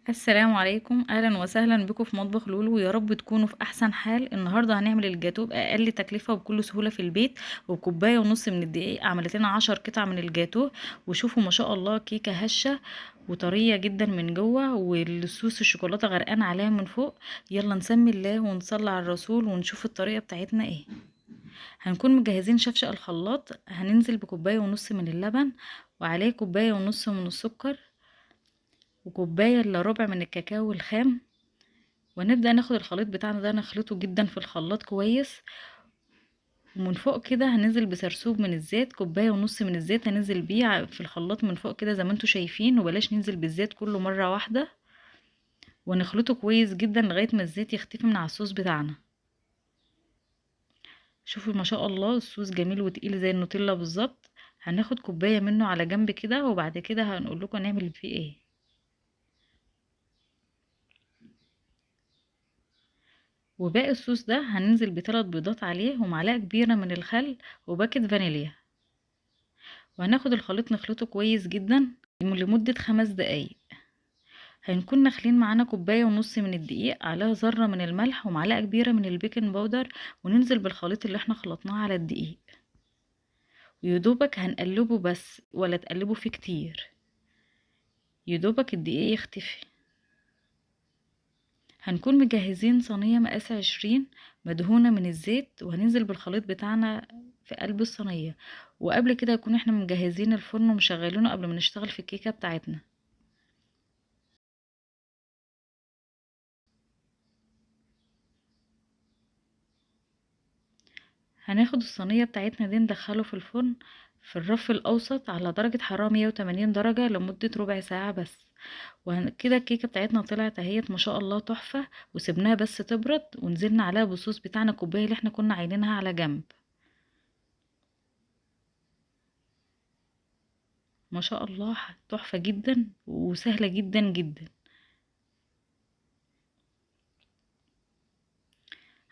السلام عليكم، اهلا وسهلا بكم في مطبخ لولو. يا رب تكونوا في احسن حال. النهارده هنعمل الجاتوه باقل تكلفه وبكل سهوله في البيت، وكوبايه ونص من الدقيق عملت لنا 10 قطع من الجاتوه. وشوفوا ما شاء الله، كيكه هشه وطريه جدا من جوه، والصوص الشوكولاته غرقان عليها من فوق. يلا نسمي الله ونصلي على الرسول ونشوف الطريقه بتاعتنا ايه. هنكون مجهزين شفشق الخلاط. هننزل بكوبايه ونص من اللبن، وعليه كوبايه ونص من السكر، وكوبايه الا ربع من الكاكاو الخام. ونبدأ ناخد الخليط بتاعنا ده نخلطه جدا في الخلاط كويس. ومن فوق كده هننزل بسرسوب من الزيت، كوباية ونص من الزيت هننزل بيه في الخلاط من فوق كده زي ما انتوا شايفين، وبلاش ننزل بالزيت كله مرة واحدة. ونخلطه كويس جدا لغاية ما الزيت يختفي من على الصوص بتاعنا. شوفوا ما شاء الله، الصوص جميل وتقيل زي النوتيلا بالظبط. هناخد كوباية منه على جنب كده، وبعد كده هنقول لكم نعمل فيه ايه. وباقي الصوص ده هننزل بثلاث بيضات عليه، ومعلقة كبيرة من الخل، وباكت فانيليا. وهناخد الخليط نخلطه كويس جدا لمدة 5 دقايق. هنكون نخلين معانا كوباية ونص من الدقيق، عليها ذرة من الملح، ومعلقة كبيرة من البيكنج باودر. وننزل بالخليط اللي احنا خلطناه على الدقيق، ويدوبك هنقلبه بس، ولا تقلبه فيه كتير، يدوبك الدقيق يختفي. هنكون مجهزين صينية مقاس 20 مدهونة من الزيت، وهننزل بالخليط بتاعنا في قلب الصينية. وقبل كده يكون احنا مجهزين الفرن ومشغلينه قبل ما نشتغل في الكيكة بتاعتنا. هناخد الصينية بتاعتنا دي ندخله في الفرن في الرف الأوسط على درجة حرارة 180 درجة لمدة ربع ساعة بس. وكده الكيكة بتاعتنا طلعت اهيت ما شاء الله تحفة. وسبناها بس تبرد، ونزلنا عليها بالصوص بتاعنا الكوباية اللي احنا كنا عينينها على جنب. ما شاء الله تحفة جدا وسهلة جدا جدا.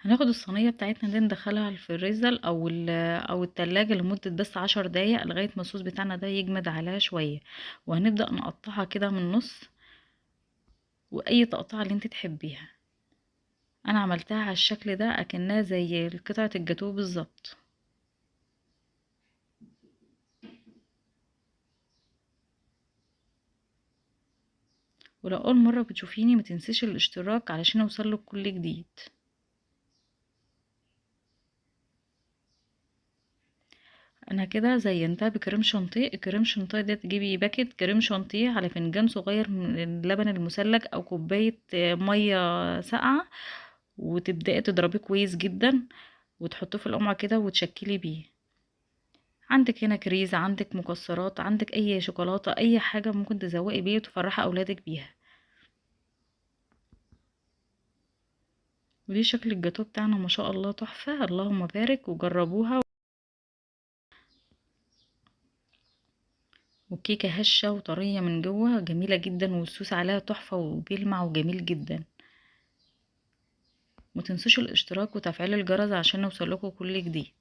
هناخد الصينية بتاعتنا دي ندخلها الفريزر او التلاجة لمدة بس 10 دقايق لغاية ما الصوص بتاعنا ده يجمد عليها شوية. وهنبدأ نقطعها كده من النص، واي تقطيعة اللي انت تحبيها. انا عملتها على الشكل ده اكنها زي قطعة الجاتوه بالظبط. ولو اول مرة بتشوفيني متنسيش الاشتراك علشان يوصلك كل جديد. انا كده زينتها بكريم شانتيه. الكريم شانتيه ده تجيبي باكت كريم شانتيه على فنجان صغير من اللبن المثلج او كوباية مية ساقعة، وتبدأي تضربيه كويس جدا، وتحطيه في القمع كده وتشكلي بيه. عندك هنا كريز، عندك مكسرات، عندك اي شوكولاتة، اي حاجة ممكن تزوقي بيه وتفرحي اولادك بيها. ودي شكل الجاتوه بتاعنا ما شاء الله تحفة، اللهم بارك، وجربوها. والكيكة هشة وطرية من جوه جميلة جدا، والصوص عليها تحفة وبيلمع وجميل جدا. متنسوش الاشتراك وتفعيل الجرس عشان يوصلكوا كل جديد.